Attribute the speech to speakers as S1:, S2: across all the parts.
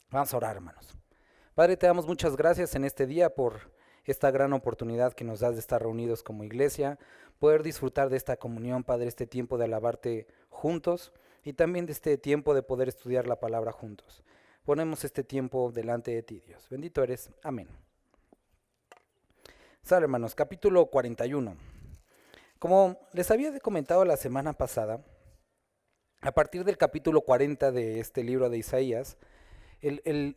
S1: Vamos a orar, hermanos. Padre, te damos muchas gracias en este día por esta gran oportunidad que nos das de estar reunidos como iglesia, poder disfrutar de esta comunión, Padre, este tiempo de alabarte juntos y también de este tiempo de poder estudiar la palabra juntos. Ponemos este tiempo delante de ti, Dios. Bendito eres. Amén. Sale, hermanos, capítulo 41. Como les había comentado la semana pasada, a partir del capítulo 40 de este libro de Isaías, el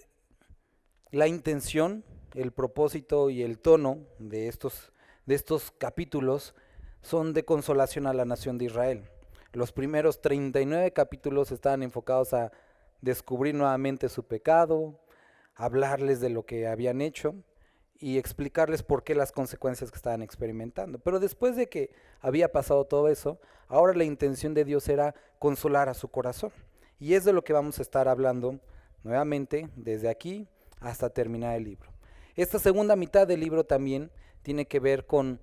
S1: la intención, el propósito y el tono de estos capítulos son de consolación a la nación de Israel. Los primeros 39 capítulos estaban enfocados a descubrir nuevamente su pecado, hablarles de lo que habían hecho y explicarles por qué las consecuencias que estaban experimentando. Pero después de que había pasado todo eso, ahora la intención de Dios era consolar a su corazón. Y es de lo que vamos a estar hablando nuevamente desde aquí hasta terminar el libro. Esta segunda mitad del libro también tiene que ver con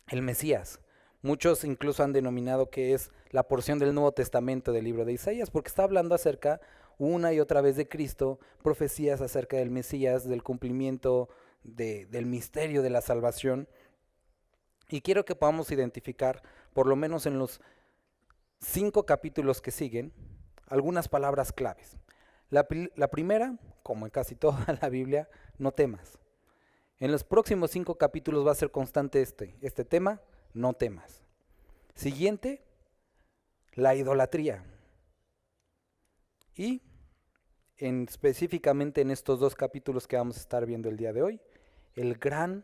S1: el Mesías. Muchos incluso han denominado que es la porción del Nuevo Testamento del libro de Isaías, porque está hablando acerca una y otra vez de Cristo, profecías acerca del Mesías, del cumplimiento del misterio de la salvación. Y quiero que podamos identificar, por lo menos en los 5 capítulos que siguen, algunas palabras claves. La primera, como en casi toda la Biblia, no temas. En los próximos 5 capítulos va a ser constante este tema, no temas. Siguiente, la idolatría. Y específicamente en estos 2 capítulos que vamos a estar viendo el día de hoy, el gran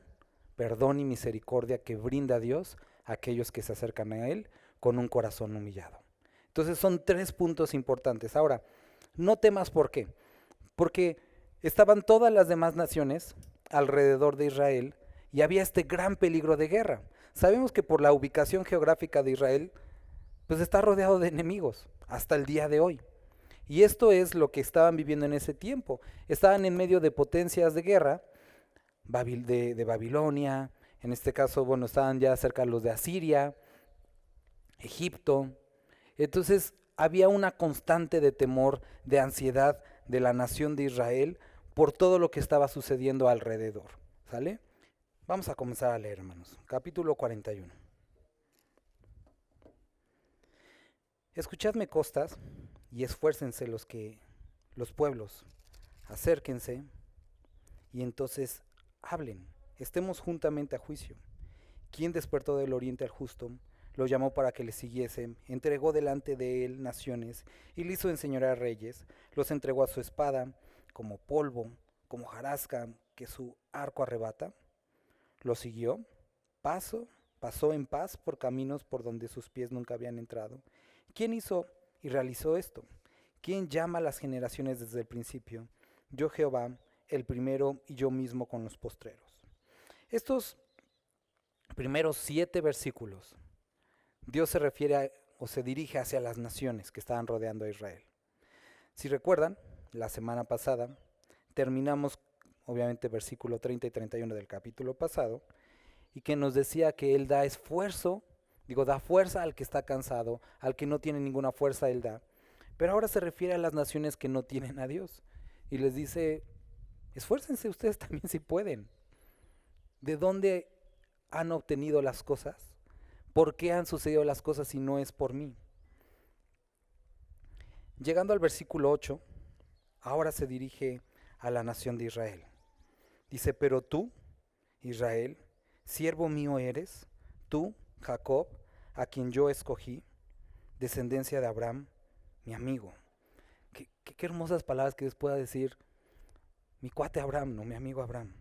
S1: perdón y misericordia que brinda Dios a aquellos que se acercan a Él con un corazón humillado. Entonces son 3 puntos importantes. Ahora, no temas, ¿por qué? Porque estaban todas las demás naciones alrededor de Israel y había este gran peligro de guerra. Sabemos que por la ubicación geográfica de Israel, pues está rodeado de enemigos hasta el día de hoy. Y esto es lo que estaban viviendo en ese tiempo. Estaban en medio de potencias de guerra, de Babilonia, en este caso, bueno, estaban ya cerca los de Asiria, Egipto. Entonces había una constante de temor, de ansiedad de la nación de Israel por todo lo que estaba sucediendo alrededor. ¿Sale? Vamos a comenzar a leer, hermanos. Capítulo 41. Escuchadme, costas, y esfuércense los pueblos, acérquense, y entonces hablen, estemos juntamente a juicio. ¿Quién despertó del oriente al justo? Lo llamó para que le siguiesen, entregó delante de él naciones y le hizo enseñorear a reyes, los entregó a su espada como polvo, como jarasca que su arco arrebata. Lo siguió, pasó en paz por caminos por donde sus pies nunca habían entrado. ¿Quién hizo y realizó esto? ¿Quién llama a las generaciones desde el principio? Yo Jehová, el primero, y yo mismo con los postreros. Estos primeros 7 versículos, Dios se refiere o se dirige hacia las naciones que estaban rodeando a Israel. Si recuerdan, la semana pasada terminamos obviamente versículo 30 y 31 del capítulo pasado, y que nos decía que Él da esfuerzo, da fuerza al que está cansado, al que no tiene ninguna fuerza Él da. Pero ahora se refiere a las naciones que no tienen a Dios y les dice, esfuércense ustedes también si pueden. ¿De dónde han obtenido las cosas? ¿Por qué han sucedido las cosas si no es por mí? Llegando al versículo 8, ahora se dirige a la nación de Israel. Dice, pero tú, Israel, siervo mío eres, tú, Jacob, a quien yo escogí, descendencia de Abraham, mi amigo. Qué hermosas palabras que les pueda decir mi cuate Abraham, no mi amigo Abraham.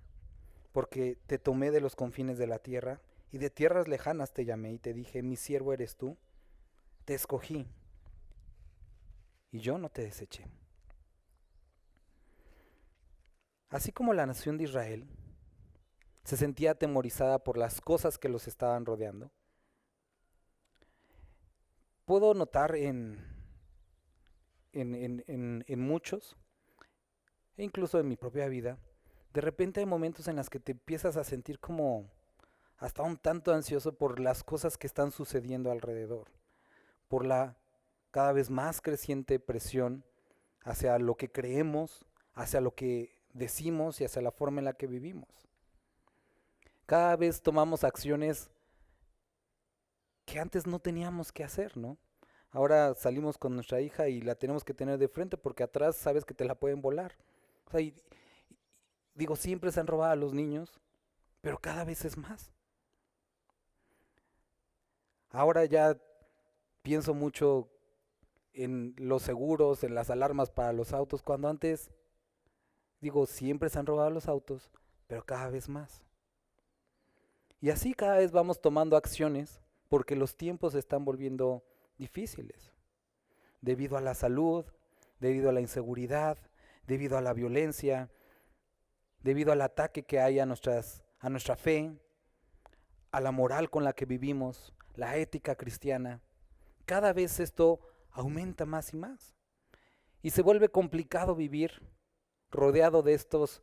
S1: Porque te tomé de los confines de la tierra y de tierras lejanas te llamé y te dije, mi siervo eres tú, te escogí y yo no te deseché. Así como la nación de Israel se sentía atemorizada por las cosas que los estaban rodeando, puedo notar en muchos, e incluso en mi propia vida, de repente hay momentos en los que te empiezas a sentir como hasta un tanto ansioso por las cosas que están sucediendo alrededor, por la cada vez más creciente presión hacia lo que creemos, hacia lo que decimos y hacia la forma en la que vivimos. Cada vez tomamos acciones que antes no teníamos que hacer, ¿no? Ahora salimos con nuestra hija y la tenemos que tener de frente porque atrás sabes que te la pueden volar. O sea, digo, siempre se han robado a los niños, pero cada vez es más. Ahora ya pienso mucho en los seguros, en las alarmas para los autos, cuando antes, digo, siempre se han robado los autos, pero cada vez más. Y así cada vez vamos tomando acciones porque los tiempos se están volviendo difíciles, debido a la salud, debido a la inseguridad, debido a la violencia, debido al ataque que hay a nuestra fe, a la moral con la que vivimos, la ética cristiana. Cada vez esto aumenta más y más. Y se vuelve complicado vivir rodeado de estos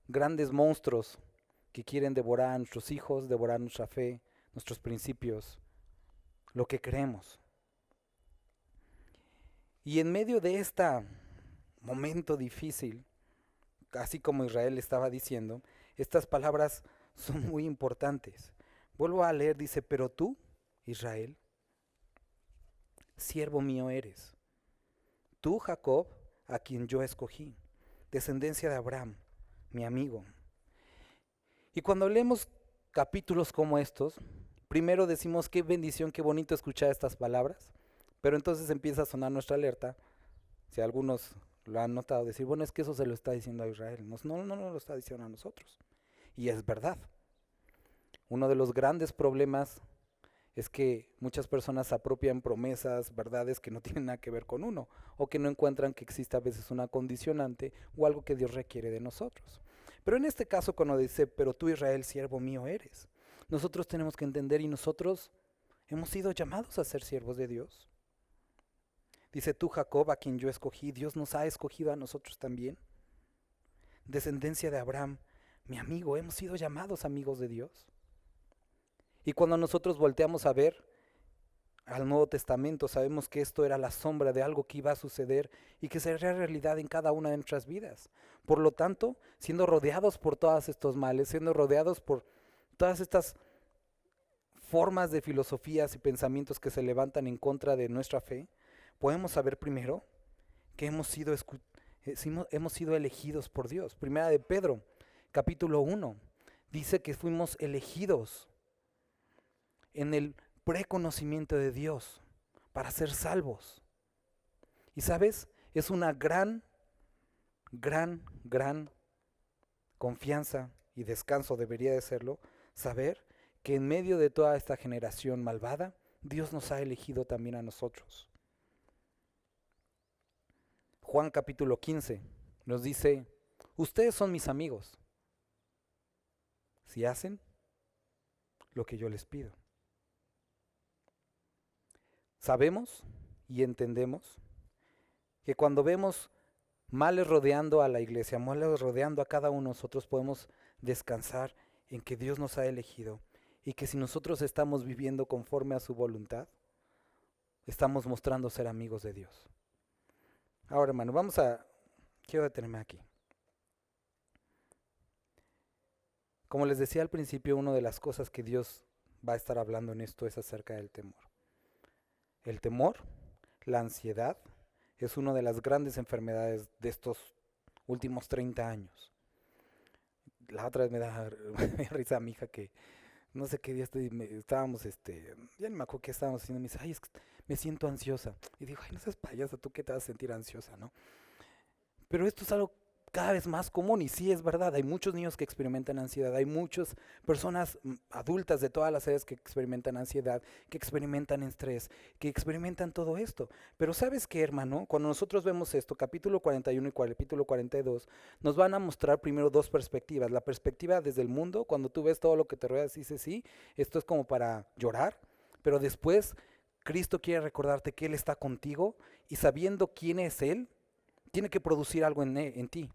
S1: grandes monstruos que quieren devorar a nuestros hijos, devorar nuestra fe, nuestros principios, lo que creemos. Y en medio de este momento difícil, así como Israel estaba diciendo, estas palabras son muy importantes. Vuelvo a leer, dice, pero tú, Israel, siervo mío eres. Tú, Jacob, a quien yo escogí, descendencia de Abraham, mi amigo. Y cuando leemos capítulos como estos, primero decimos qué bendición, qué bonito escuchar estas palabras, pero entonces empieza a sonar nuestra alerta, si algunos lo han notado, decir, bueno, es que eso se lo está diciendo a Israel, no lo está diciendo a nosotros. Y es verdad. Uno de los grandes problemas es que muchas personas apropian promesas, verdades que no tienen nada que ver con uno, o que no encuentran que exista a veces una condicionante o algo que Dios requiere de nosotros. Pero en este caso, cuando dice, pero tú, Israel, siervo mío eres, nosotros tenemos que entender y nosotros hemos sido llamados a ser siervos de Dios. Dice tú, Jacob, a quien yo escogí, Dios nos ha escogido a nosotros también. Descendencia de Abraham, mi amigo, hemos sido llamados amigos de Dios. Y cuando nosotros volteamos a ver al Nuevo Testamento, sabemos que esto era la sombra de algo que iba a suceder y que sería realidad en cada una de nuestras vidas. Por lo tanto, siendo rodeados por todos estos males, siendo rodeados por todas estas formas de filosofías y pensamientos que se levantan en contra de nuestra fe, podemos saber primero que hemos sido elegidos por Dios. Primera de Pedro, capítulo 1, dice que fuimos elegidos en el preconocimiento de Dios para ser salvos. Y sabes, es una gran confianza y descanso, debería de serlo, saber que en medio de toda esta generación malvada, Dios nos ha elegido también a nosotros. Juan capítulo 15 nos dice, ustedes son mis amigos si hacen lo que yo les pido. Sabemos y entendemos que cuando vemos males rodeando a la iglesia, males rodeando a cada uno de nosotros, podemos descansar en que Dios nos ha elegido y que si nosotros estamos viviendo conforme a su voluntad, estamos mostrando ser amigos de Dios. Ahora, hermano, quiero detenerme aquí. Como les decía al principio, una de las cosas que Dios va a estar hablando en esto es acerca del temor. El temor, la ansiedad, es una de las grandes enfermedades de estos últimos 30 años. La otra vez me da risa a mi hija que no sé qué día estábamos, ya no me acuerdo qué estábamos haciendo, me dice, ay, es que me siento ansiosa. Y digo, ay, no seas payasa, ¿tú qué te vas a sentir ansiosa, no? Pero esto es algo cada vez más común y sí es verdad, hay muchos niños que experimentan ansiedad, hay muchas personas adultas de todas las edades que experimentan ansiedad, que experimentan estrés, que experimentan todo esto. Pero ¿sabes qué, hermano? Cuando nosotros vemos esto, capítulo 41 y capítulo 42, nos van a mostrar primero dos perspectivas. La perspectiva desde el mundo, cuando tú ves todo lo que te rodea, dices, sí, esto es como para llorar, pero después Cristo quiere recordarte que Él está contigo y sabiendo quién es Él, tiene que producir algo en ti.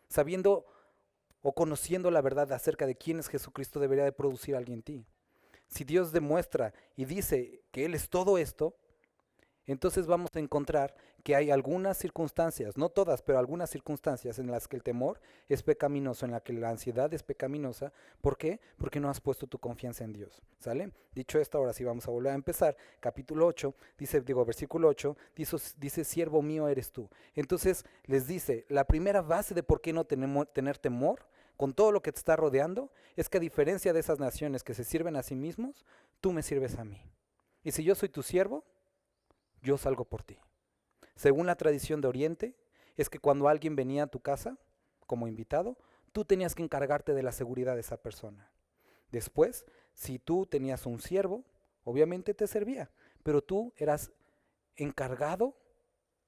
S1: Sabiendo o conociendo la verdad acerca de quién es Jesucristo, debería de producir algo en ti. Si Dios demuestra y dice que Él es todo esto, entonces vamos a encontrar que hay algunas circunstancias, no todas, pero algunas circunstancias en las que el temor es pecaminoso, en las que la ansiedad es pecaminosa. ¿Por qué? Porque no has puesto tu confianza en Dios. ¿Sale? Dicho esto, ahora sí vamos a volver a empezar. Capítulo 8, versículo 8, dice, siervo mío eres tú. Entonces les dice, la primera base de por qué no tener temor con todo lo que te está rodeando es que, a diferencia de esas naciones que se sirven a sí mismos, tú me sirves a mí. Y si yo soy tu siervo, yo salgo por ti. Según la tradición de Oriente, es que cuando alguien venía a tu casa como invitado, tú tenías que encargarte de la seguridad de esa persona. Después, si tú tenías un siervo, obviamente te servía, pero tú eras encargado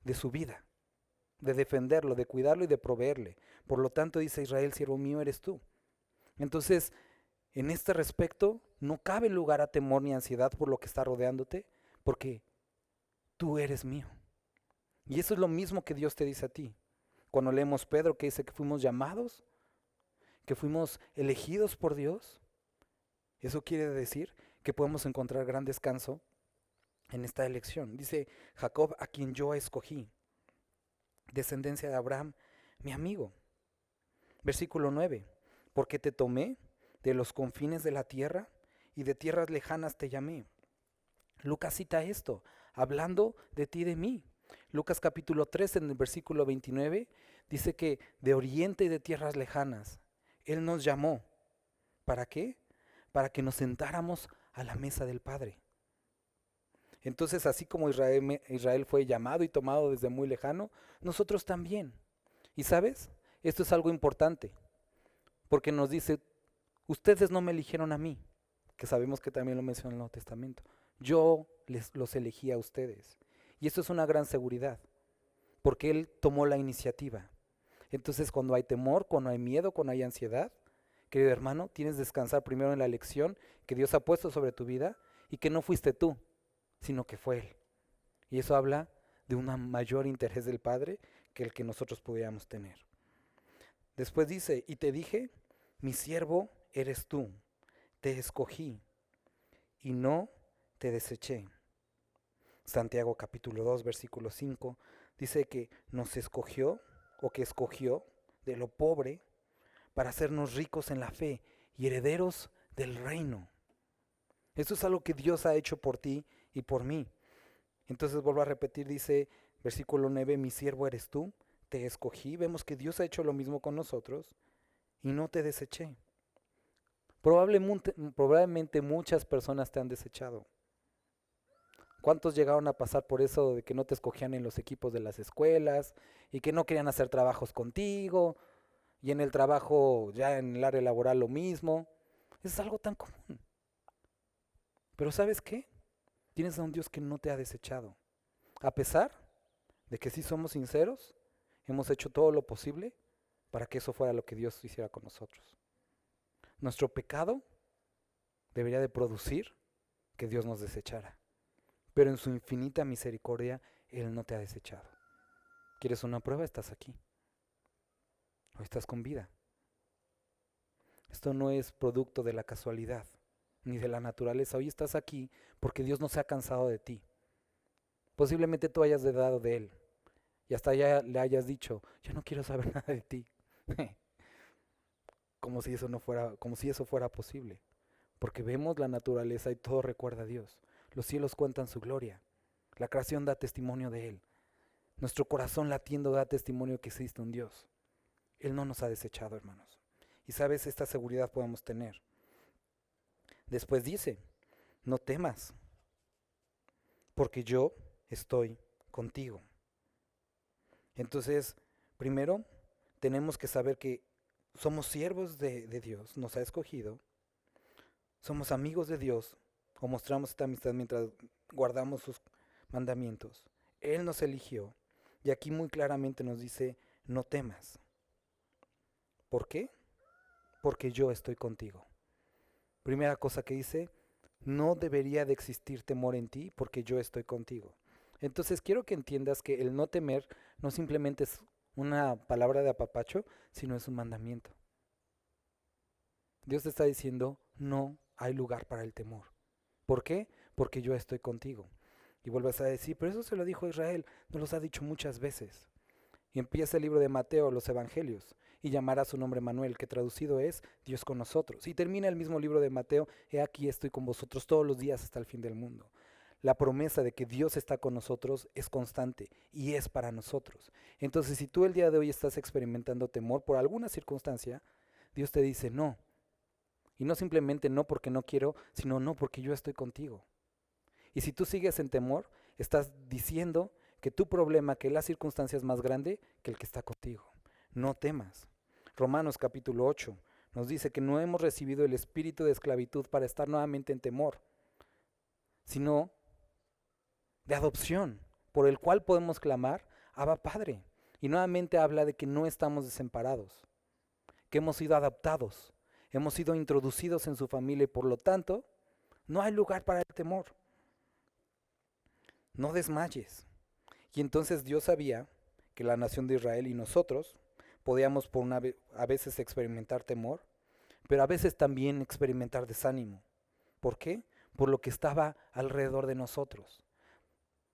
S1: de su vida, de defenderlo, de cuidarlo y de proveerle. Por lo tanto, dice Israel, siervo mío eres tú. Entonces, en este respecto, no cabe lugar a temor ni ansiedad por lo que está rodeándote, porque tú eres mío. Y eso es lo mismo que Dios te dice a ti. Cuando leemos Pedro, que dice que fuimos llamados, que fuimos elegidos por Dios, eso quiere decir que podemos encontrar gran descanso en esta elección. Dice Jacob, a quien yo escogí, descendencia de Abraham, mi amigo. Versículo 9, porque te tomé de los confines de la tierra y de tierras lejanas te llamé. Lucas cita esto, hablando de ti y de mí. Lucas capítulo 3, en el versículo 29, dice que de oriente y de tierras lejanas, Él nos llamó. ¿Para qué? Para que nos sentáramos a la mesa del Padre. Entonces, así como Israel fue llamado y tomado desde muy lejano, nosotros también. ¿Y sabes? Esto es algo importante, porque nos dice, ustedes no me eligieron a mí, que sabemos que también lo menciona en el Nuevo Testamento. Yo los elegí a ustedes. Y esto es una gran seguridad, porque Él tomó la iniciativa. Entonces, cuando hay temor, cuando hay miedo, cuando hay ansiedad, querido hermano, tienes que descansar primero en la elección que Dios ha puesto sobre tu vida y que no fuiste tú, sino que fue Él. Y eso habla de un mayor interés del Padre que el que nosotros pudiéramos tener. Después dice, y te dije, mi siervo eres tú, te escogí y no te deseché. Santiago capítulo 2, versículo 5, dice que nos escogió o que escogió de lo pobre para hacernos ricos en la fe y herederos del reino. Eso es algo que Dios ha hecho por ti y por mí. Entonces vuelvo a repetir, dice versículo 9, mi siervo eres tú, te escogí. Vemos que Dios ha hecho lo mismo con nosotros y no te deseché. Probablemente muchas personas te han desechado. ¿Cuántos llegaron a pasar por eso de que no te escogían en los equipos de las escuelas y que no querían hacer trabajos contigo y en el trabajo ya en el área laboral lo mismo? Es algo tan común. Pero ¿sabes qué? Tienes a un Dios que no te ha desechado. A pesar de que sí somos sinceros, hemos hecho todo lo posible para que eso fuera lo que Dios hiciera con nosotros. Nuestro pecado debería de producir que Dios nos desechara. Pero en su infinita misericordia, Él no te ha desechado. ¿Quieres una prueba? Estás aquí. Hoy estás con vida. Esto no es producto de la casualidad, ni de la naturaleza. Hoy estás aquí porque Dios no se ha cansado de ti. Posiblemente tú hayas dudado de Él y hasta ya le hayas dicho, yo no quiero saber nada de ti. Como si eso fuera posible. Porque vemos la naturaleza y todo recuerda a Dios. Los cielos cuentan su gloria. La creación da testimonio de Él. Nuestro corazón latiendo da testimonio que existe un Dios. Él no nos ha desechado, hermanos. Y sabes, esta seguridad podemos tener. Después dice, no temas, porque yo estoy contigo. Entonces, primero, tenemos que saber que somos siervos de Dios, nos ha escogido. Somos amigos de Dios, o mostramos esta amistad mientras guardamos sus mandamientos. Él nos eligió, y aquí muy claramente nos dice, no temas. ¿Por qué? Porque yo estoy contigo. Primera cosa que dice, no debería de existir temor en ti porque yo estoy contigo. Entonces quiero que entiendas que el no temer no simplemente es una palabra de apapacho, sino es un mandamiento. Dios te está diciendo, no hay lugar para el temor. ¿Por qué? Porque yo estoy contigo. Y vuelves a decir, pero eso se lo dijo a Israel, nos los ha dicho muchas veces. Y empieza el libro de Mateo, los evangelios, y llamará su nombre Manuel, que traducido es Dios con nosotros. Y termina el mismo libro de Mateo, he aquí estoy con vosotros todos los días hasta el fin del mundo. La promesa de que Dios está con nosotros es constante y es para nosotros. Entonces, si tú el día de hoy estás experimentando temor por alguna circunstancia, Dios te dice no. Y no simplemente no porque no quiero, sino no porque yo estoy contigo. Y si tú sigues en temor, estás diciendo que tu problema, que la circunstancia es más grande que el que está contigo. No temas. Romanos capítulo 8 nos dice que no hemos recibido el espíritu de esclavitud para estar nuevamente en temor, sino de adopción, por el cual podemos clamar, Abba Padre. Y nuevamente habla de que no estamos desamparados, que hemos sido adoptados, hemos sido introducidos en su familia y por lo tanto no hay lugar para el temor. No desmayes. Y entonces Dios sabía que la nación de Israel y nosotros podíamos a veces experimentar temor, pero a veces también experimentar desánimo. ¿Por qué? Por lo que estaba alrededor de nosotros,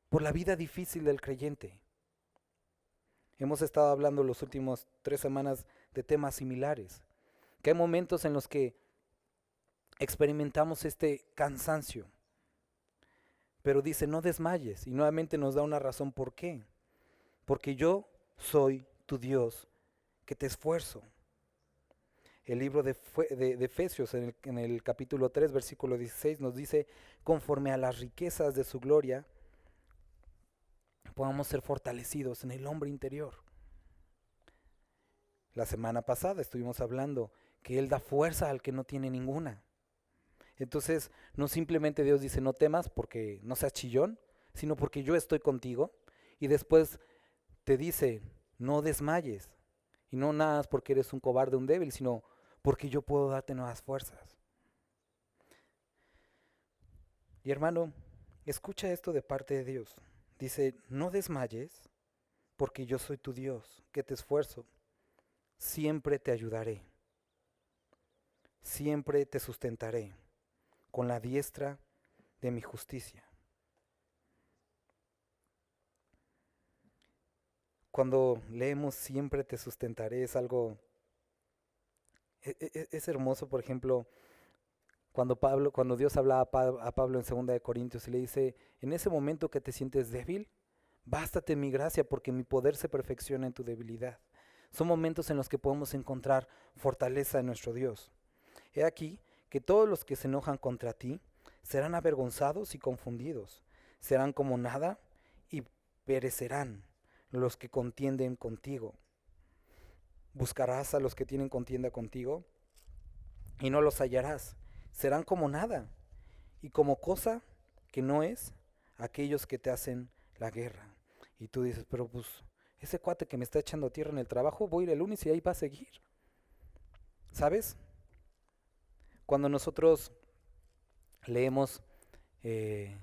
S1: por la vida difícil del creyente. Hemos estado hablando las últimas 3 semanas de temas similares, que hay momentos en los que experimentamos este cansancio, pero dice no desmayes y nuevamente nos da una razón por qué. Porque yo soy tu Dios que te esfuerzo. El libro de Efesios en el capítulo 3 versículo 16 nos dice, conforme a las riquezas de su gloria, podamos ser fortalecidos en el hombre interior. La semana pasada estuvimos hablando que Él da fuerza al que no tiene ninguna. Entonces, no simplemente Dios dice no temas porque no seas chillón, sino porque yo estoy contigo. Y después te dice no desmayes. Y no nada más porque eres un cobarde, un débil, sino porque yo puedo darte nuevas fuerzas. Y hermano, escucha esto de parte de Dios. Dice, no desmayes porque yo soy tu Dios, que te esfuerzo. Siempre te ayudaré. Siempre te sustentaré con la diestra de mi justicia. Cuando leemos siempre te sustentaré es algo, es hermoso, por ejemplo, cuando Dios hablaba a Pablo en 2 Corintios y le dice, en ese momento que te sientes débil, bástate mi gracia porque mi poder se perfecciona en tu debilidad. Son momentos en los que podemos encontrar fortaleza en nuestro Dios. He aquí que todos los que se enojan contra ti serán avergonzados y confundidos, serán como nada y perecerán los que contienden contigo. Buscarás a los que tienen contienda contigo y no los hallarás. Serán como nada y como cosa que no es aquellos que te hacen la guerra. Y tú dices, pero pues ese cuate que me está echando tierra en el trabajo, voy a ir el lunes y ahí va a seguir. ¿Sabes? Cuando nosotros leemos el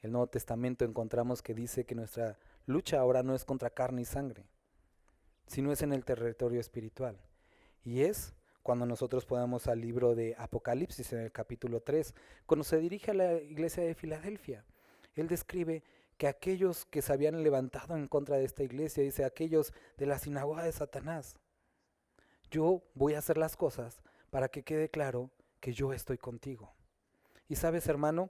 S1: Nuevo Testamento encontramos que dice que nuestra lucha ahora no es contra carne y sangre, sino es en el territorio espiritual. Y es cuando nosotros podamos al libro de Apocalipsis en el capítulo 3, cuando se dirige a la iglesia de Filadelfia. Él describe que aquellos que se habían levantado en contra de esta iglesia, dice aquellos de la sinagoga de Satanás, yo voy a hacer las cosas para que quede claro que yo estoy contigo. Y sabes, hermano,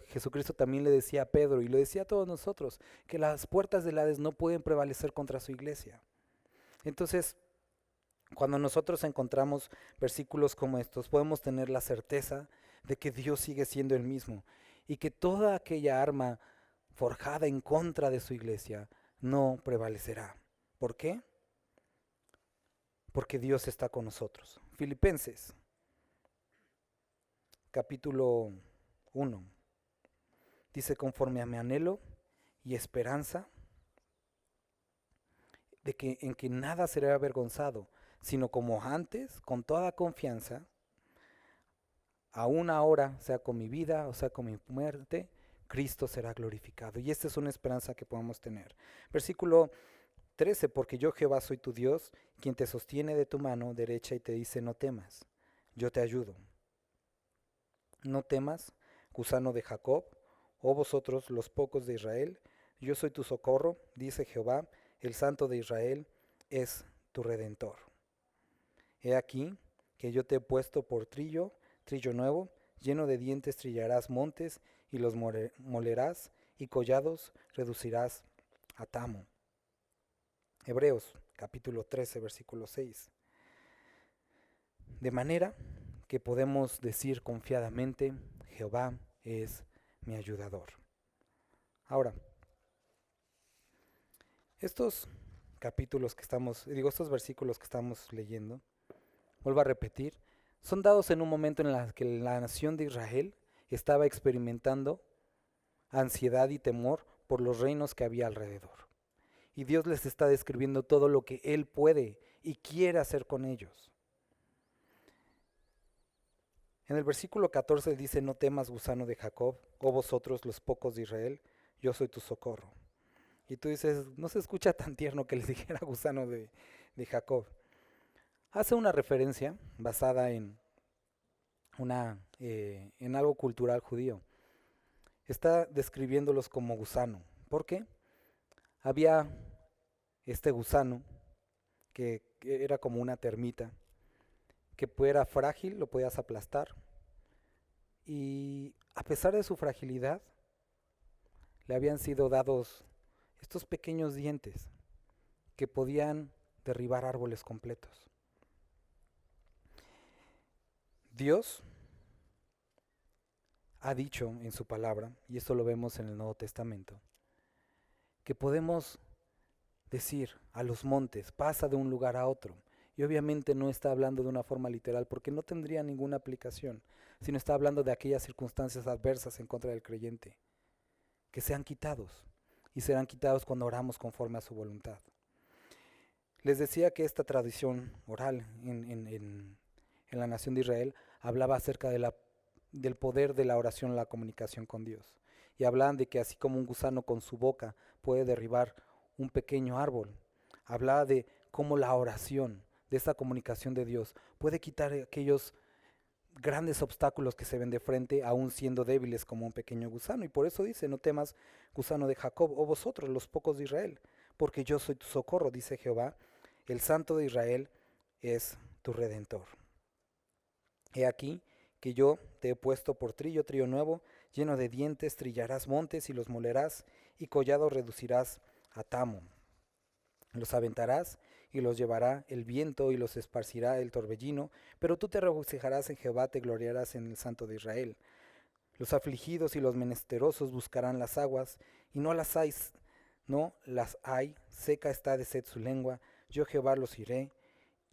S1: Jesucristo también le decía a Pedro y lo decía a todos nosotros, que las puertas del Hades no pueden prevalecer contra su iglesia. Entonces, cuando nosotros encontramos versículos como estos, podemos tener la certeza de que Dios sigue siendo el mismo y que toda aquella arma forjada en contra de su iglesia no prevalecerá. ¿Por qué? Porque Dios está con nosotros. Filipenses, capítulo 1, dice, conforme a mi anhelo y esperanza de que en que nada será avergonzado, sino como antes, con toda confianza, aún ahora, sea con mi vida o sea con mi muerte, Cristo será glorificado. Y esta es una esperanza que podemos tener. Versículo 13, porque yo Jehová soy tu Dios, quien te sostiene de tu mano derecha y te dice, no temas, yo te ayudo. No temas, gusano de Jacob, oh vosotros los pocos de Israel, yo soy tu socorro, dice Jehová, el Santo de Israel es tu Redentor. He aquí que yo te he puesto por trillo nuevo, lleno de dientes trillarás montes y los molerás, y collados reducirás a tamo. Hebreos capítulo 13, versículo 6. De manera que podemos decir confiadamente, Jehová es mi ayudador. Ahora, estos estos versículos que estamos leyendo, vuelvo a repetir, son dados en un momento en el que la nación de Israel estaba experimentando ansiedad y temor por los reinos que había alrededor. Y Dios les está describiendo todo lo que Él puede y quiere hacer con ellos. En el versículo 14 dice, no temas, gusano de Jacob, oh vosotros los pocos de Israel, yo soy tu socorro. Y tú dices, no se escucha tan tierno que les dijera gusano de Jacob. Hace una referencia basada en algo cultural judío. Está describiéndolos como gusano. ¿Por qué? Había este gusano que era como una termita, que era frágil, lo podías aplastar, y a pesar de su fragilidad, le habían sido dados estos pequeños dientes que podían derribar árboles completos. Dios ha dicho en su palabra, y esto lo vemos en el Nuevo Testamento, que podemos decir a los montes, pasa de un lugar a otro. Y obviamente no está hablando de una forma literal porque no tendría ninguna aplicación, sino está hablando de aquellas circunstancias adversas en contra del creyente, que sean quitados, y serán quitados cuando oramos conforme a su voluntad. Les decía que esta tradición oral en la nación de Israel hablaba acerca del poder de la oración en la comunicación con Dios. Y hablaban de que así como un gusano con su boca puede derribar un pequeño árbol, hablaba de cómo la oración, de esta comunicación de Dios, puede quitar aquellos grandes obstáculos que se ven de frente, aún siendo débiles como un pequeño gusano. Y por eso dice, no temas, gusano de Jacob, o vosotros los pocos de Israel, porque yo soy tu socorro, dice Jehová, el Santo de Israel es tu Redentor. He aquí que yo te he puesto por trillo nuevo, lleno de dientes, trillarás montes y los molerás, y collado reducirás a tamo. Los aventarás y los llevará el viento y los esparcirá el torbellino, pero tú te regocijarás en Jehová, te gloriarás en el Santo de Israel. Los afligidos y los menesterosos buscarán las aguas, y no las hay, seca está de sed su lengua, yo Jehová los iré,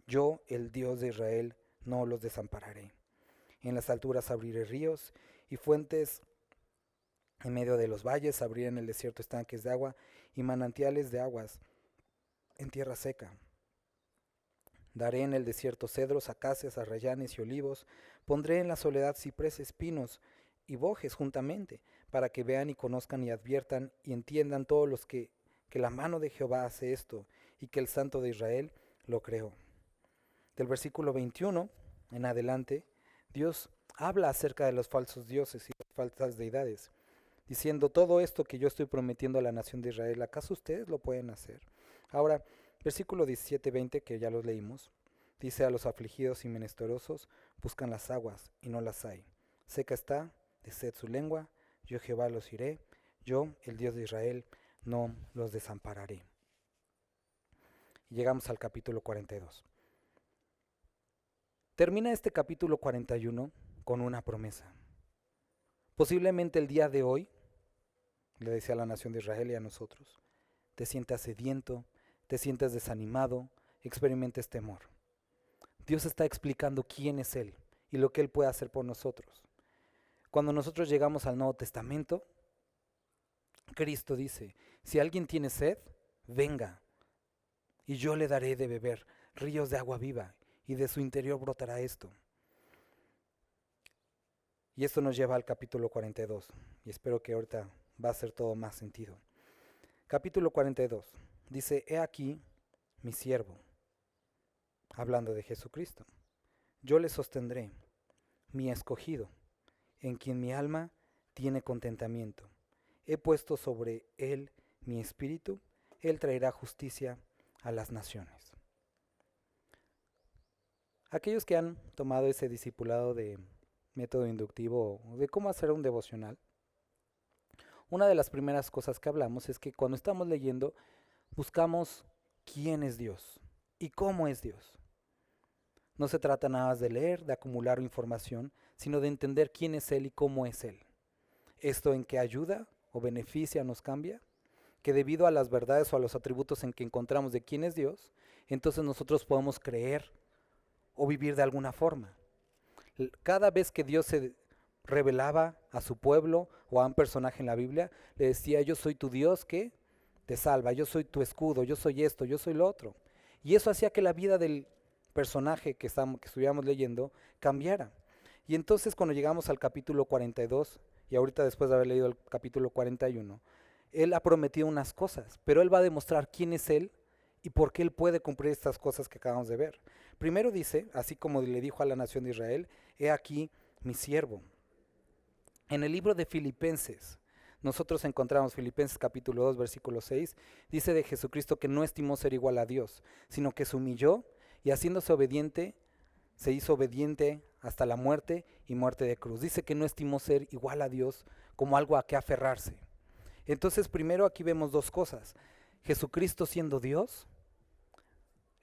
S1: yo el Dios de Israel no los desampararé. En las alturas abriré ríos y fuentes en medio de los valles, abriré en el desierto estanques de agua y manantiales de aguas en tierra seca. Daré en el desierto cedros, acacias, arrayanes y olivos, pondré en la soledad cipreses, pinos y bojes juntamente, para que vean y conozcan y adviertan y entiendan todos los que la mano de Jehová hace esto y que el Santo de Israel lo creó. Del versículo 21 en adelante, Dios habla acerca de los falsos dioses y las falsas deidades, diciendo, todo esto que yo estoy prometiendo a la nación de Israel, ¿acaso ustedes lo pueden hacer? Ahora, versículo 17-20, que ya los leímos, dice, a los afligidos y menesterosos buscan las aguas y no las hay. Seca está de sed su lengua, yo Jehová los iré, yo, el Dios de Israel, no los desampararé. Y llegamos al capítulo 42. Termina este capítulo 41 con una promesa. Posiblemente el día de hoy, le decía a la nación de Israel y a nosotros, te sientas sediento, te sientas desanimado, experimentes temor. Dios está explicando quién es Él y lo que Él puede hacer por nosotros. Cuando nosotros llegamos al Nuevo Testamento, Cristo dice, si alguien tiene sed, venga, y yo le daré de beber ríos de agua viva, y de su interior brotará esto. Y esto nos lleva al capítulo 42, y espero que ahorita va a hacer todo más sentido. Capítulo 42, dice, he aquí mi siervo, hablando de Jesucristo. Yo le sostendré, mi escogido, en quien mi alma tiene contentamiento. he puesto sobre él mi espíritu, él traerá justicia a las naciones. Aquellos que han tomado ese discipulado de método inductivo, de cómo hacer un devocional, una de las primeras cosas que hablamos es que cuando estamos leyendo, buscamos quién es Dios y cómo es Dios. No se trata nada más de leer, de acumular información, sino de entender quién es Él y cómo es Él. ¿Esto en qué ayuda o beneficia o nos cambia? Que debido a las verdades o a los atributos en que encontramos de quién es Dios, entonces nosotros podemos creer o vivir de alguna forma. Cada vez que Dios se revelaba a su pueblo o a un personaje en la Biblia, le decía: yo soy tu Dios que te salva, yo soy tu escudo, yo soy esto, yo soy lo otro. Y eso hacía que la vida del personaje que estuviéramos leyendo cambiara. Y entonces cuando llegamos al capítulo 42, y ahorita después de haber leído el capítulo 41, Él ha prometido unas cosas, pero Él va a demostrar quién es Él y por qué Él puede cumplir estas cosas que acabamos de ver. Primero dice, así como le dijo a la nación de Israel: he aquí mi siervo. En el libro de Filipenses, nosotros encontramos Filipenses capítulo 2, versículo 6, dice de Jesucristo que no estimó ser igual a Dios, sino que se humilló y haciéndose obediente, se hizo obediente hasta la muerte y muerte de cruz. Dice que no estimó ser igual a Dios como algo a que aferrarse. Entonces primero aquí vemos dos cosas. Jesucristo siendo Dios,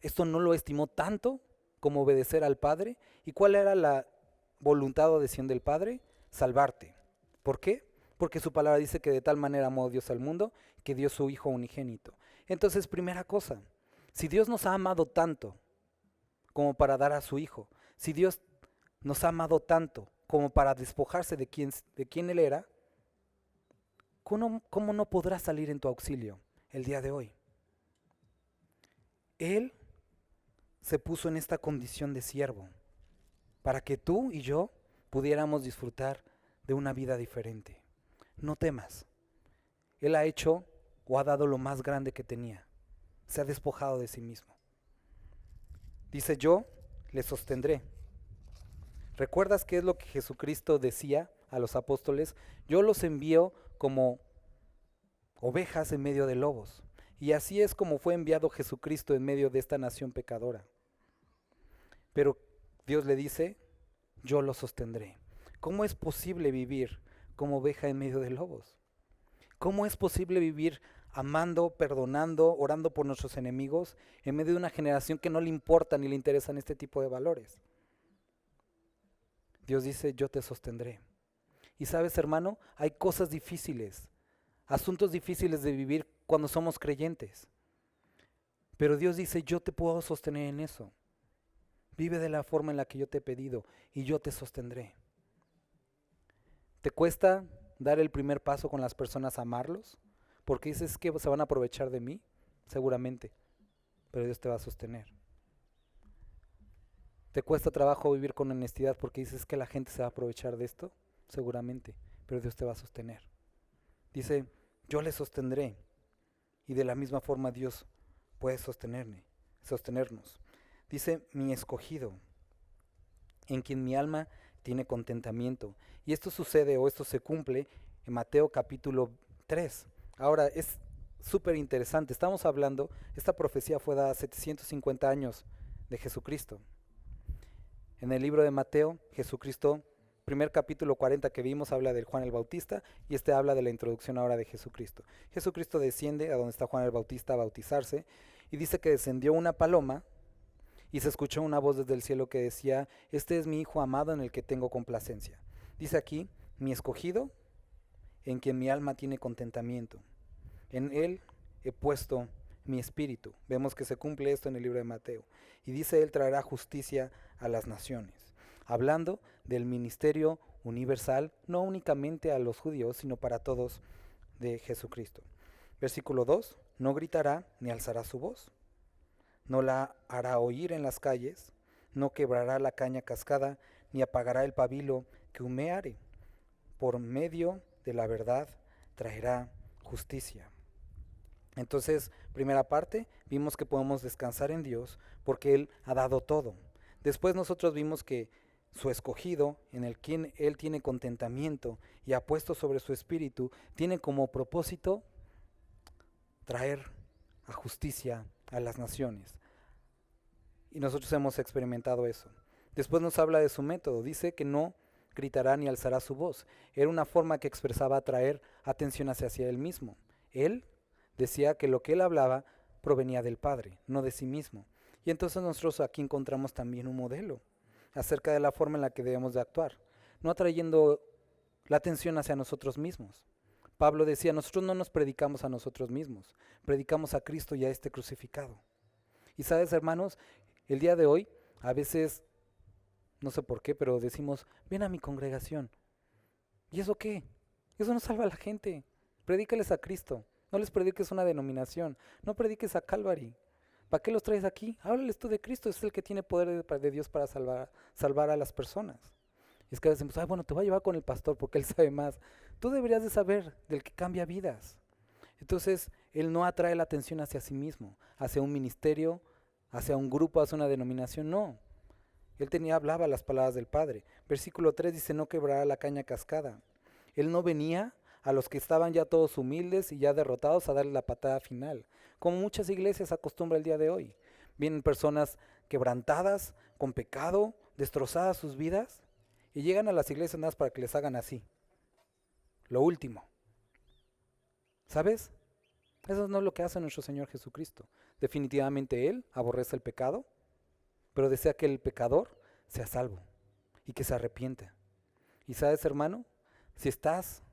S1: esto no lo estimó tanto como obedecer al Padre. ¿Y cuál era la voluntad o decisión del Padre? Salvarte. ¿Por qué? Porque su palabra dice que de tal manera amó Dios al mundo que dio su Hijo unigénito. Entonces, primera cosa, si Dios nos ha amado tanto como para dar a su Hijo, si Dios nos ha amado tanto como para despojarse de quién Él era, ¿cómo no podrá salir en tu auxilio el día de hoy? Él se puso en esta condición de siervo para que tú y yo pudiéramos disfrutar de una vida diferente. No temas. Él ha hecho o ha dado lo más grande que tenía. Se ha despojado de sí mismo. Dice: yo le sostendré. ¿Recuerdas qué es lo que Jesucristo decía a los apóstoles? Yo los envío como ovejas en medio de lobos. Y así es como fue enviado Jesucristo en medio de esta nación pecadora. Pero Dios le dice: yo lo sostendré. ¿Cómo es posible vivir como oveja en medio de lobos? ¿Cómo es posible vivir amando, perdonando, orando por nuestros enemigos en medio de una generación que no le importa ni le interesan este tipo de valores? Dios dice: yo te sostendré. Y sabes, hermano, hay cosas difíciles, asuntos difíciles de vivir cuando somos creyentes. Pero Dios dice: yo te puedo sostener en eso. Vive de la forma en la que yo te he pedido y yo te sostendré. ¿Te cuesta dar el primer paso con las personas, amarlos? Porque dices que se van a aprovechar de mí, seguramente, pero Dios te va a sostener. ¿Te cuesta trabajo vivir con honestidad porque dices que la gente se va a aprovechar de esto? Seguramente, pero Dios te va a sostener. Dice: yo le sostendré. Y de la misma forma Dios puede sostenernos. Dice: mi escogido, en quien mi alma tiene contentamiento. Y esto sucede o esto se cumple en Mateo capítulo 3. Ahora es súper interesante. Estamos hablando, esta profecía fue dada 750 años de Jesucristo. En el libro de Mateo, Jesucristo, primer capítulo 40 que vimos, habla de Juan el Bautista, y este habla de la introducción ahora de Jesucristo. Jesucristo desciende a donde está Juan el Bautista a bautizarse, y dice que descendió una paloma, y se escuchó una voz desde el cielo que decía: este es mi Hijo amado en el que tengo complacencia. Dice aquí: mi escogido, en quien mi alma tiene contentamiento. En él he puesto mi espíritu. Vemos que se cumple esto en el libro de Mateo. Y dice: él traerá justicia a las naciones. Hablando del ministerio universal, no únicamente a los judíos, sino para todos, de Jesucristo. Versículo 2: no gritará ni alzará su voz. No la hará oír en las calles, no quebrará la caña cascada, ni apagará el pabilo que humeare. Por medio de la verdad traerá justicia. Entonces, primera parte, vimos que podemos descansar en Dios porque Él ha dado todo. Después nosotros vimos que su escogido, en el quien Él tiene contentamiento y ha puesto sobre su espíritu, tiene como propósito traer a justicia a las naciones. Y nosotros hemos experimentado eso. Después nos habla de su método. Dice que no gritará ni alzará su voz. Era una forma que expresaba atraer atención hacia él mismo. Él decía que lo que él hablaba provenía del Padre, no de sí mismo. Y entonces nosotros aquí encontramos también un modelo acerca de la forma en la que debemos de actuar, no atrayendo la atención hacia nosotros mismos. Pablo decía, nosotros no nos predicamos a nosotros mismos, predicamos a Cristo y a este crucificado. Y sabes, hermanos, el día de hoy, a veces, no sé por qué, pero decimos, ven a mi congregación. ¿Y eso qué? Eso no salva a la gente. Predícales a Cristo. No les prediques una denominación. No prediques a Calvary. ¿Para qué los traes aquí? Háblales tú de Cristo. Es el que tiene poder de Dios para salvar a las personas. Y es que a veces decimos, bueno, te voy a llevar con el pastor porque él sabe más. Tú deberías de saber del que cambia vidas. Entonces, él no atrae la atención hacia sí mismo, hacia un ministerio, hacia un grupo, hacia una denominación, no. Él hablaba las palabras del Padre. Versículo 3 dice, no quebrará la caña cascada. Él no venía a los que estaban ya todos humildes y ya derrotados a darle la patada final, como muchas iglesias acostumbra el día de hoy. Vienen personas quebrantadas, con pecado, destrozadas sus vidas, y llegan a las iglesias nada más para que les hagan así. Lo último. ¿Sabes? Eso no es lo que hace nuestro Señor Jesucristo. Definitivamente Él aborrece el pecado, pero desea que el pecador sea salvo y que se arrepienta. Y sabes, hermano, si estás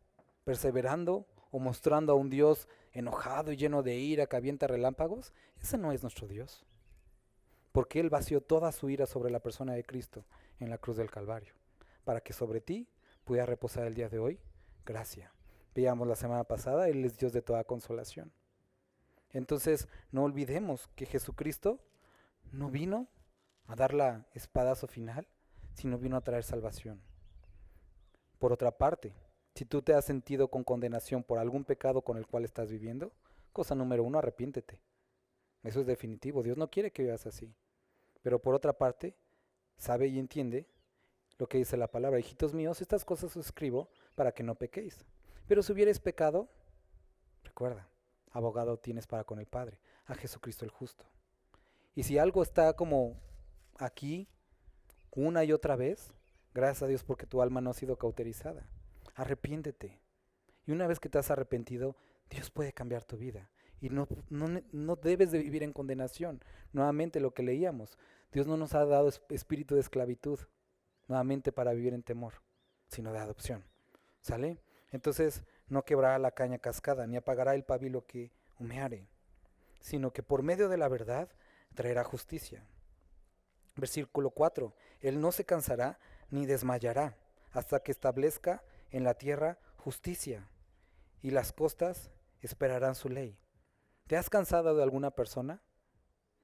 S1: perseverando o mostrando a un Dios enojado y lleno de ira que avienta relámpagos, ese no es nuestro Dios. Porque Él vació toda su ira sobre la persona de Cristo en la cruz del Calvario, para que sobre ti pudiera reposar el día de hoy gracia. Veíamos la semana pasada, Él es Dios de toda consolación. Entonces, no olvidemos que Jesucristo no vino a dar la espadazo final, sino vino a traer salvación. Por otra parte, si tú te has sentido con condenación por algún pecado con el cual estás viviendo, cosa número 1, arrepiéntete. Eso es definitivo, Dios no quiere que vivas así. Pero por otra parte, sabe y entiende lo que dice la palabra. Hijitos míos, estas cosas os escribo para que no pequéis. Pero si hubieres pecado, recuerda, abogado tienes para con el Padre, a Jesucristo el justo. Y si algo está como aquí, una y otra vez, gracias a Dios porque tu alma no ha sido cauterizada. Arrepiéntete. Y una vez que te has arrepentido, Dios puede cambiar tu vida. Y no debes de vivir en condenación. Nuevamente lo que leíamos, Dios no nos ha dado espíritu de esclavitud, nuevamente para vivir en temor, sino de adopción. ¿Sale? Entonces no quebrará la caña cascada, ni apagará el pabilo que humeare, sino que por medio de la verdad traerá justicia. Versículo 4, Él no se cansará ni desmayará hasta que establezca en la tierra justicia, y las costas esperarán su ley. ¿Te has cansado de alguna persona?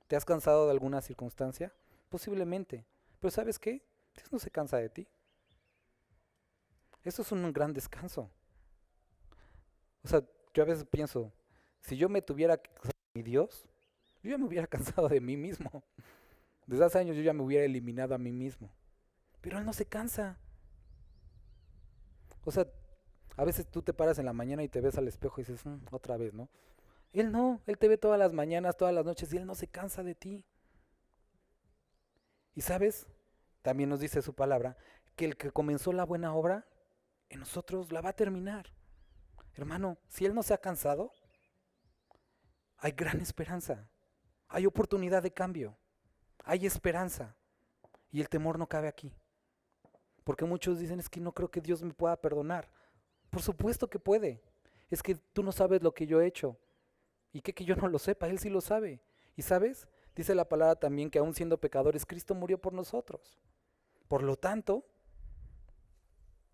S1: ¿Te has cansado de alguna circunstancia? Posiblemente. Pero ¿sabes qué? Dios no se cansa de ti. Eso es un gran descanso. O sea, yo a veces pienso, si yo me tuviera que cansar de mi Dios, yo ya me hubiera cansado de mí mismo. Desde hace años yo ya me hubiera eliminado a mí mismo. Pero Él no se cansa. O sea, a veces tú te paras en la mañana y te ves al espejo y dices, otra vez, ¿no? Él no, Él te ve todas las mañanas, todas las noches y Él no se cansa de ti. Y sabes, también nos dice su palabra, que el que comenzó la buena obra, en nosotros la va a terminar. Hermano, si Él no se ha cansado, hay gran esperanza, hay oportunidad de cambio, hay esperanza y el temor no cabe aquí. Porque muchos dicen, es que no creo que Dios me pueda perdonar. Por supuesto que puede. Es que tú no sabes lo que yo he hecho. ¿Y qué que yo no lo sepa? Él sí lo sabe. ¿Y sabes? Dice la palabra también que aún siendo pecadores, Cristo murió por nosotros. Por lo tanto,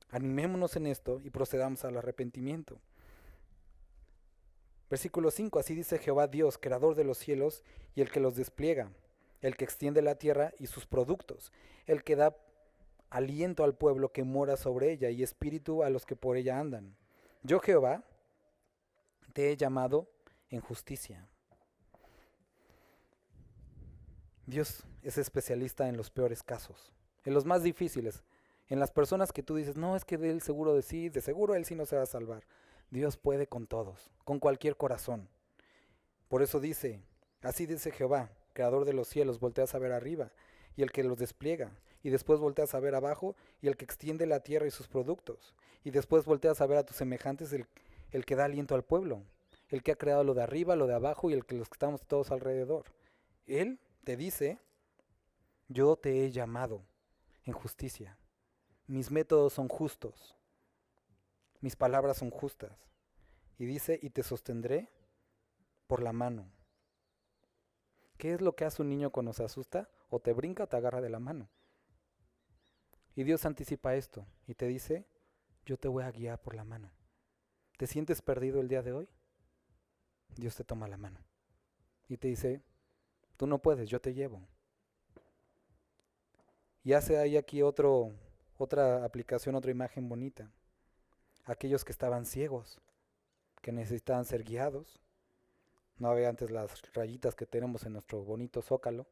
S1: animémonos en esto y procedamos al arrepentimiento. Versículo 5, así dice Jehová Dios, creador de los cielos y el que los despliega, el que extiende la tierra y sus productos, el que da aliento al pueblo que mora sobre ella y espíritu a los que por ella andan. Yo Jehová te he llamado en justicia. Dios es especialista en los peores casos, en los más difíciles, en las personas que tú dices, no, es que de él seguro de seguro él sí no se va a salvar. Dios puede con todos, con cualquier corazón. Por eso dice, así dice Jehová, creador de los cielos, volteas a ver arriba, y el que los despliega, y después volteas a ver abajo, y el que extiende la tierra y sus productos, y después volteas a ver a tus semejantes, el que da aliento al pueblo, el que ha creado lo de arriba, lo de abajo, y el que los que estamos todos alrededor. Él te dice, yo te he llamado en justicia, mis métodos son justos, mis palabras son justas, y dice, y te sostendré por la mano. ¿Qué es lo que hace un niño cuando se asusta? O te brinca o te agarra de la mano. Y Dios anticipa esto y te dice, yo te voy a guiar por la mano. ¿Te sientes perdido el día de hoy? Dios te toma la mano y te dice, tú no puedes, yo te llevo. Y hace ahí aquí otra aplicación, otra imagen bonita. Aquellos que estaban ciegos, que necesitaban ser guiados. No había antes las rayitas que tenemos en nuestro bonito zócalo.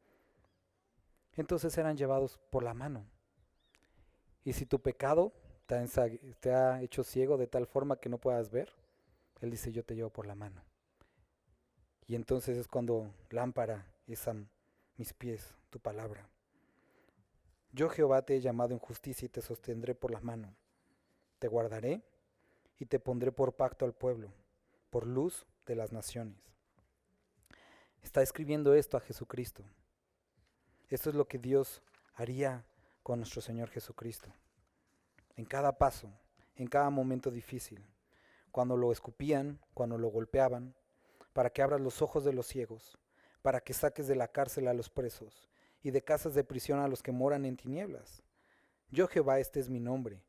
S1: Entonces eran llevados por la mano. Y si tu pecado te ha hecho ciego de tal forma que no puedas ver, Él dice, yo te llevo por la mano. Y entonces es cuando lámpara es a mis pies tu palabra. Yo Jehová te he llamado en justicia y te sostendré por la mano. Te guardaré y te pondré por pacto al pueblo, por luz de las naciones. Está escribiendo esto a Jesucristo. Esto es lo que Dios haría con nuestro Señor Jesucristo. En cada paso, en cada momento difícil, cuando lo escupían, cuando lo golpeaban, para que abras los ojos de los ciegos, para que saques de la cárcel a los presos y de casas de prisión a los que moran en tinieblas. Yo Jehová, este es mi nombre,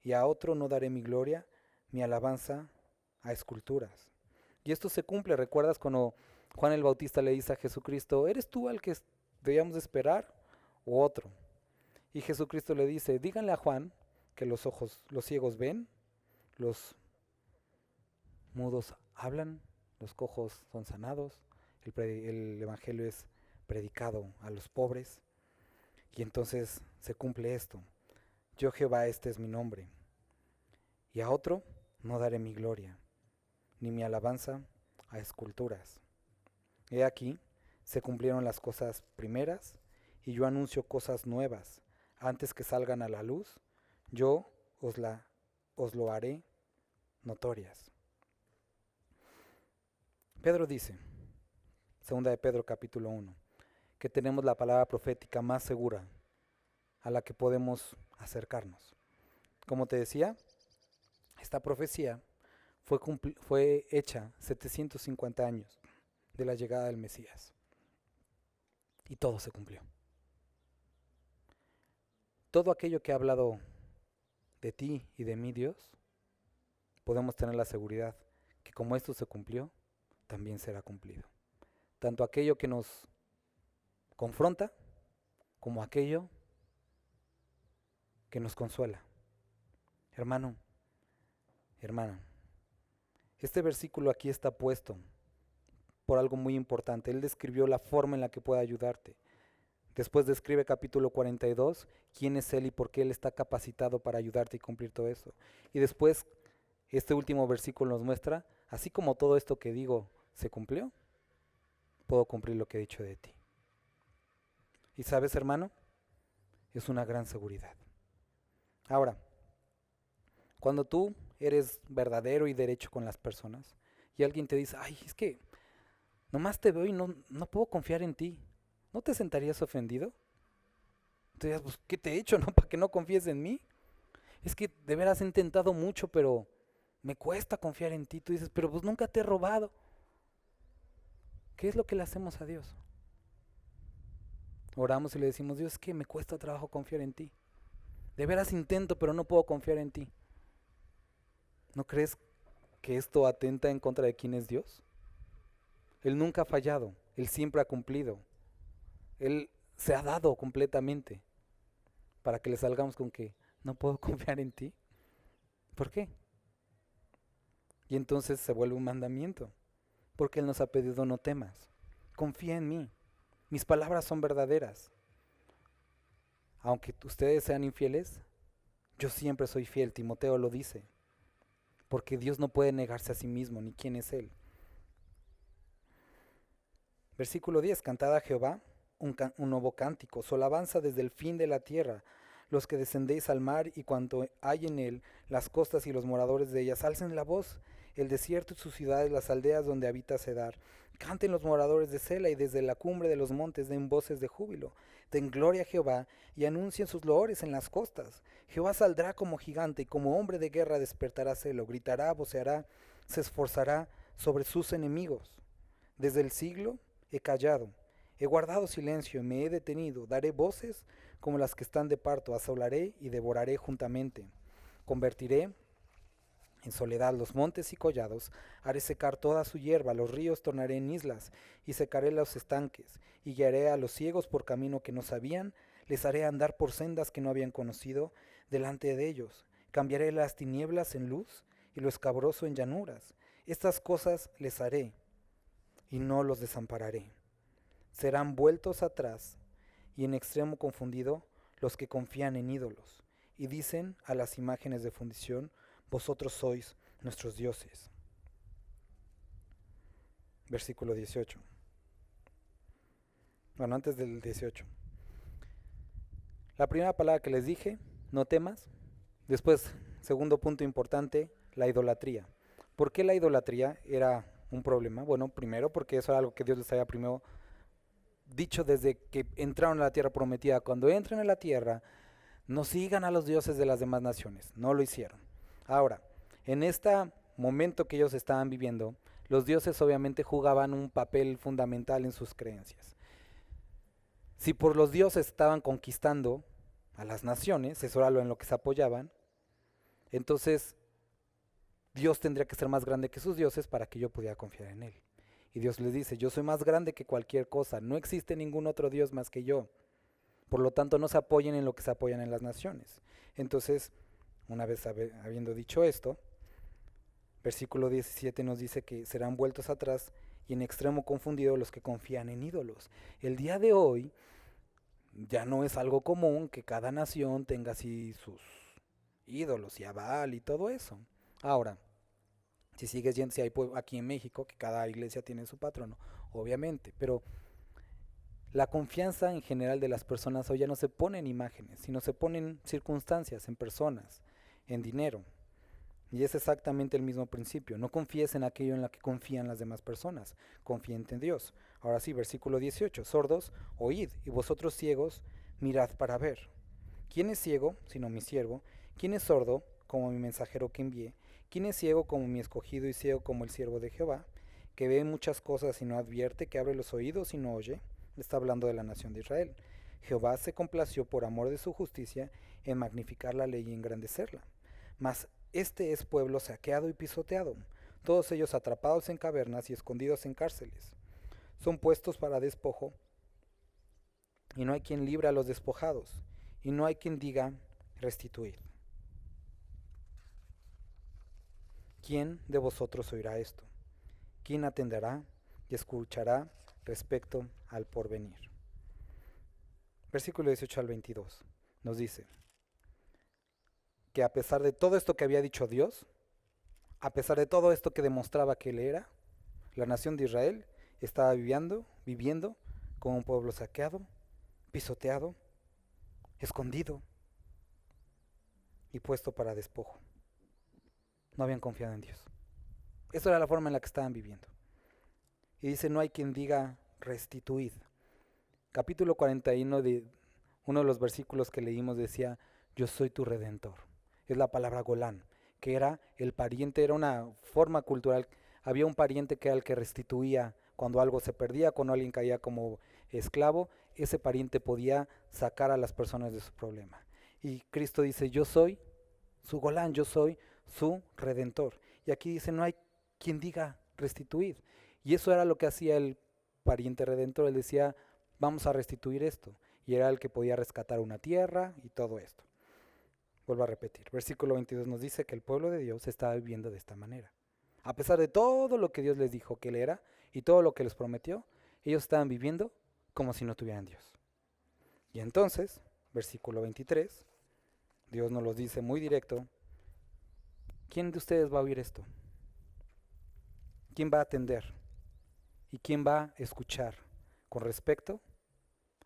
S1: y a otro no daré mi gloria, mi alabanza a esculturas. Y esto se cumple, ¿recuerdas cuando Juan el Bautista le dice a Jesucristo, ¿eres tú al que debíamos de esperar o otro? Y Jesucristo le dice, díganle a Juan que los ciegos ven, los mudos hablan, los cojos son sanados, el evangelio es predicado a los pobres, y entonces se cumple esto. Yo Jehová, este es mi nombre, y a otro no daré mi gloria, ni mi alabanza a esculturas. He aquí, se cumplieron las cosas primeras, y yo anuncio cosas nuevas. Antes que salgan a la luz, yo os lo haré notorias. Pedro dice, segunda de Pedro capítulo 1, que tenemos la palabra profética más segura a la que podemos acercarnos. Como te decía, esta profecía fue hecha 750 años de la llegada del Mesías. Y todo se cumplió. Todo aquello que ha hablado de ti y de mí Dios, podemos tener la seguridad que como esto se cumplió, también será cumplido. Tanto aquello que nos confronta, como aquello que nos consuela. Hermano, hermana, este versículo aquí está puesto por algo muy importante. Él describió la forma en la que puede ayudarte. Después describe capítulo 42, quién es Él y por qué Él está capacitado para ayudarte y cumplir todo eso. Y después, este último versículo nos muestra, así como todo esto que digo se cumplió, puedo cumplir lo que he dicho de ti. Y sabes, hermano, es una gran seguridad. Ahora, cuando tú eres verdadero y derecho con las personas, y alguien te dice, ay, es que nomás te veo y no puedo confiar en ti, ¿no te sentarías ofendido? Tú dirías, pues, ¿qué te he hecho, no? Para que no confíes en mí. Es que de veras he intentado mucho, pero me cuesta confiar en ti. Tú dices, pero pues nunca te he robado. ¿Qué es lo que le hacemos a Dios? Oramos y le decimos, Dios, es que me cuesta trabajo confiar en ti. De veras intento, pero no puedo confiar en ti. ¿No crees que esto atenta en contra de quién es Dios? Él nunca ha fallado, Él siempre ha cumplido. Él se ha dado completamente para que le salgamos con que no puedo confiar en ti. ¿Por qué? Y entonces se vuelve un mandamiento, porque Él nos ha pedido no temas, confía en mí, mis palabras son verdaderas. aunque ustedes sean infieles, yo siempre soy fiel. Timoteo lo dice, porque Dios no puede negarse a sí mismo, ni quién es Él. Versículo 10, cantad a Jehová un nuevo cántico, su alabanza desde el fin de la tierra. Los que descendéis al mar y cuanto hay en él, las costas y los moradores de ellas, alcen la voz, el desierto y sus ciudades, las aldeas donde habita Cedar. Canten los moradores de Sela y desde la cumbre de los montes den voces de júbilo. Den gloria a Jehová y anuncien sus loores en las costas. Jehová saldrá como gigante y como hombre de guerra despertará celo, gritará, voceará, se esforzará sobre sus enemigos. Desde el siglo he callado, he guardado silencio, me he detenido, daré voces como las que están de parto, asolaré y devoraré juntamente. Convertiré en soledad los montes y collados, haré secar toda su hierba, los ríos tornaré en islas, y secaré los estanques, y guiaré a los ciegos por camino que no sabían, les haré andar por sendas que no habían conocido delante de ellos. Cambiaré las tinieblas en luz, y lo escabroso en llanuras. Estas cosas les haré, y no los desampararé. Serán vueltos atrás y en extremo confundido los que confían en ídolos y dicen a las imágenes de fundición, vosotros sois nuestros dioses. Versículo 18. Bueno, antes del 18. La primera palabra que les dije, no temas. Después, segundo punto importante, la idolatría. ¿Por qué la idolatría era un problema? Bueno, primero porque eso era algo que Dios les había primero dicho desde que entraron a la tierra prometida. Cuando entren a la tierra, no sigan a los dioses de las demás naciones. No lo hicieron. Ahora, en este momento que ellos estaban viviendo, los dioses obviamente jugaban un papel fundamental en sus creencias. Si por los dioses estaban conquistando a las naciones, eso era lo en lo que se apoyaban, entonces Dios tendría que ser más grande que sus dioses para que yo pudiera confiar en Él. Y Dios les dice, yo soy más grande que cualquier cosa, no existe ningún otro Dios más que yo. Por lo tanto, no se apoyen en lo que se apoyan en las naciones. Entonces, una vez habiendo dicho esto, versículo 17 nos dice que serán vueltos atrás y en extremo confundidos los que confían en ídolos. El día de hoy ya no es algo común que cada nación tenga así sus ídolos y Baal y todo eso. Ahora, si sigues yendo, si hay aquí en México, que cada iglesia tiene su patrono, obviamente, pero la confianza en general de las personas hoy ya no se pone en imágenes, sino se pone en circunstancias, en personas, en dinero. Y es exactamente el mismo principio. No confíes en aquello en lo que confían las demás personas. Confíen en Dios. Ahora sí, versículo 18. Sordos, oíd, y vosotros ciegos, mirad para ver. ¿Quién es ciego, sino mi siervo? ¿Quién es sordo, como mi mensajero que envié? ¿Quién es ciego como mi escogido y ciego como el siervo de Jehová? Que ve muchas cosas y no advierte, que abre los oídos y no oye. Está hablando de la nación de Israel. Jehová se complació por amor de su justicia en magnificar la ley y engrandecerla. Mas este es pueblo saqueado y pisoteado, todos ellos atrapados en cavernas y escondidos en cárceles. Son puestos para despojo, y no hay quien libre a los despojados, y no hay quien diga restituir. ¿Quién de vosotros oirá esto? ¿Quién atenderá y escuchará respecto al porvenir? Versículo 18 al 22 nos dice que a pesar de todo esto que había dicho Dios, a pesar de todo esto que demostraba que Él era, la nación de Israel estaba viviendo como un pueblo saqueado, pisoteado, escondido y puesto para despojo. No habían confiado en Dios. Esa era la forma en la que estaban viviendo. Y dice, no hay quien diga restituid. Capítulo 41 de uno de los versículos que leímos decía, yo soy tu redentor. Es la palabra Golán, que era el pariente, era una forma cultural. Había un pariente que era el que restituía cuando algo se perdía, cuando alguien caía como esclavo, ese pariente podía sacar a las personas de su problema. Y Cristo dice, yo soy su Golán, yo soy su redentor. Y aquí dice, no hay quien diga restituid. Y eso era lo que hacía el pariente redentor. Él decía, vamos a restituir esto. Y era el que podía rescatar una tierra y todo esto. Vuelvo a repetir. Versículo 22 nos dice que el pueblo de Dios estaba viviendo de esta manera. A pesar de todo lo que Dios les dijo que Él era y todo lo que les prometió, ellos estaban viviendo como si no tuvieran Dios. Y entonces, versículo 23, Dios nos lo dice muy directo. ¿Quién de ustedes va a oír esto? ¿Quién va a atender? ¿Y quién va a escuchar con respecto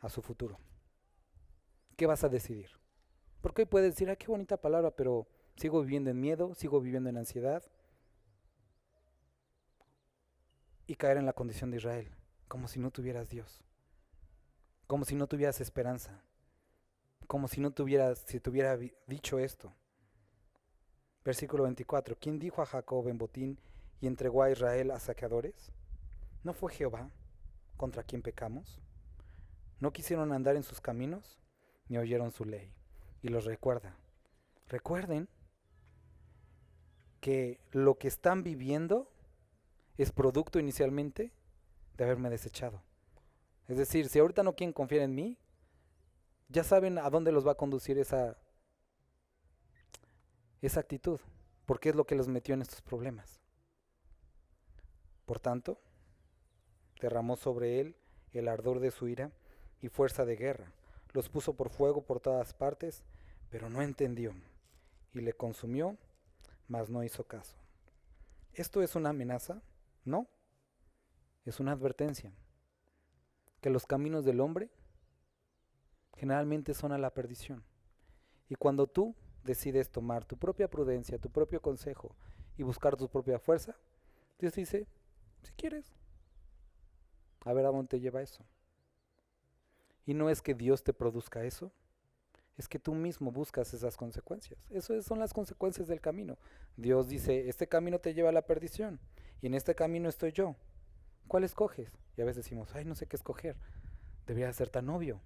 S1: a su futuro? ¿Qué vas a decidir? Porque hoy puedes decir, qué bonita palabra, pero sigo viviendo en miedo, sigo viviendo en ansiedad, y caer en la condición de Israel, como si no tuvieras Dios, como si no tuvieras esperanza, como si no tuvieras, si te hubiera dicho esto. Versículo 24, ¿quién dijo a Jacob en botín y entregó a Israel a saqueadores? ¿No fue Jehová contra quien pecamos? ¿No quisieron andar en sus caminos, ni oyeron su ley? Y los recuerda. Recuerden que lo que están viviendo es producto inicialmente de haberme desechado. Es decir, si ahorita no quieren confiar en mí, ya saben a dónde los va a conducir esa actitud, porque es lo que los metió en estos problemas. Por tanto, derramó sobre él el ardor de su ira y fuerza de guerra. Los puso por fuego por todas partes, pero no entendió, y le consumió, mas no hizo caso. ¿Esto es una amenaza? No, es una advertencia, que los caminos del hombre generalmente son a la perdición. Y cuando tú decides tomar tu propia prudencia, tu propio consejo y buscar tu propia fuerza, Dios dice, si quieres, a ver a dónde te lleva eso. Y no es que Dios te produzca eso, es que tú mismo buscas esas consecuencias. Eso son las consecuencias del camino. Dios dice, este camino te lleva a la perdición y en este camino estoy yo. ¿Cuál escoges? Y a veces decimos, no sé qué escoger. Debería ser tan obvio.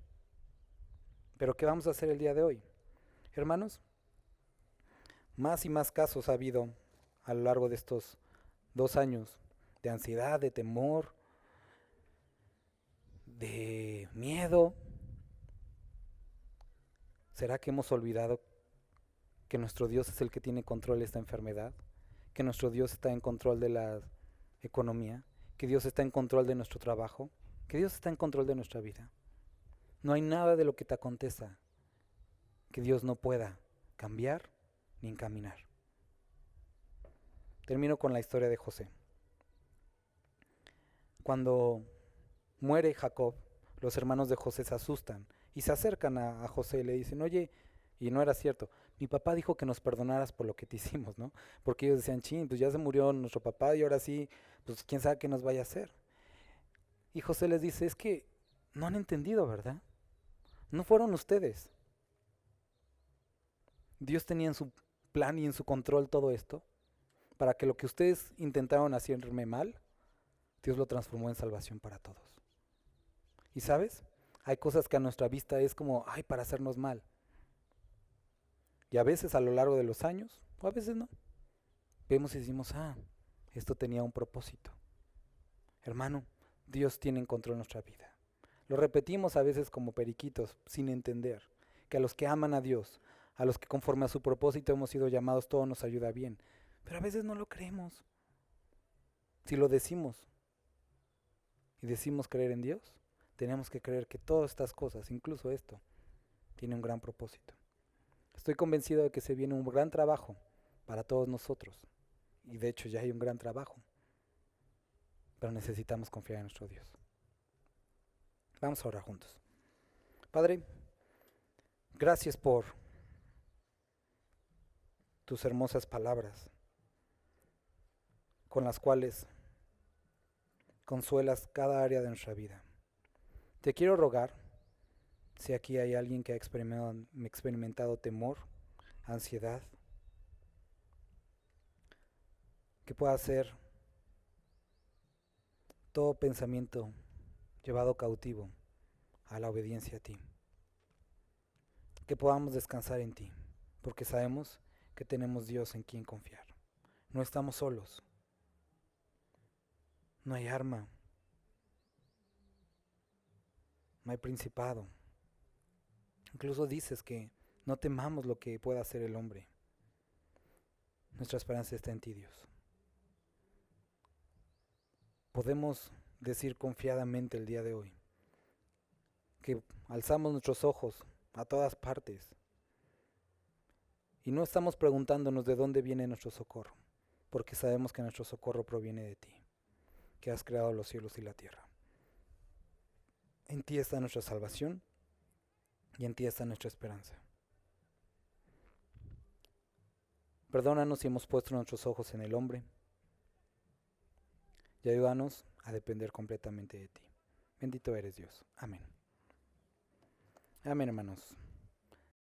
S1: Pero ¿qué vamos a hacer el día de hoy? Hermanos, más y más casos ha habido a lo largo de estos 2 años de ansiedad, de temor, de miedo. ¿Será que hemos olvidado que nuestro Dios es el que tiene control de esta enfermedad? ¿Que nuestro Dios está en control de la economía? ¿Que Dios está en control de nuestro trabajo? ¿Que Dios está en control de nuestra vida? No hay nada de lo que te acontezca que Dios no pueda cambiar ni encaminar. Termino con la historia de José. Cuando muere Jacob, los hermanos de José se asustan y se acercan a José y le dicen, oye, y no era cierto, mi papá dijo que nos perdonaras por lo que te hicimos, ¿no? Porque ellos decían, chin, pues ya se murió nuestro papá y ahora sí, pues quién sabe qué nos vaya a hacer. Y José les dice, es que no han entendido, ¿verdad? No fueron ustedes. Dios tenía en su plan y en su control todo esto, para que lo que ustedes intentaron hacerme mal, Dios lo transformó en salvación para todos. Y sabes, hay cosas que a nuestra vista es como, para hacernos mal. Y a veces a lo largo de los años, o a veces no, vemos y decimos, esto tenía un propósito. Hermano, Dios tiene en control nuestra vida. Lo repetimos a veces como periquitos, sin entender que a los que aman a Dios, a los que conforme a su propósito hemos sido llamados, todo nos ayuda bien. Pero a veces no lo creemos. Si lo decimos y decimos creer en Dios, tenemos que creer que todas estas cosas, incluso esto, tiene un gran propósito. Estoy convencido de que se viene un gran trabajo para todos nosotros. Y de hecho ya hay un gran trabajo. Pero necesitamos confiar en nuestro Dios. Vamos a orar juntos. Padre, gracias por tus hermosas palabras, con las cuales consuelas cada área de nuestra vida. Te quiero rogar, si aquí hay alguien que ha experimentado temor, ansiedad, que pueda ser todo pensamiento llevado cautivo a la obediencia a ti. Que podamos descansar en ti, porque sabemos que tenemos Dios en quien confiar. No estamos solos. No hay arma. No hay principado. Incluso dices que no temamos lo que pueda hacer el hombre. Nuestra esperanza está en ti, Dios. Podemos decir confiadamente el día de hoy que alzamos nuestros ojos a todas partes. Y no estamos preguntándonos de dónde viene nuestro socorro, porque sabemos que nuestro socorro proviene de ti, que has creado los cielos y la tierra. En ti está nuestra salvación y en ti está nuestra esperanza. Perdónanos si hemos puesto nuestros ojos en el hombre y ayúdanos a depender completamente de ti. Bendito eres Dios. Amén. Amén, hermanos.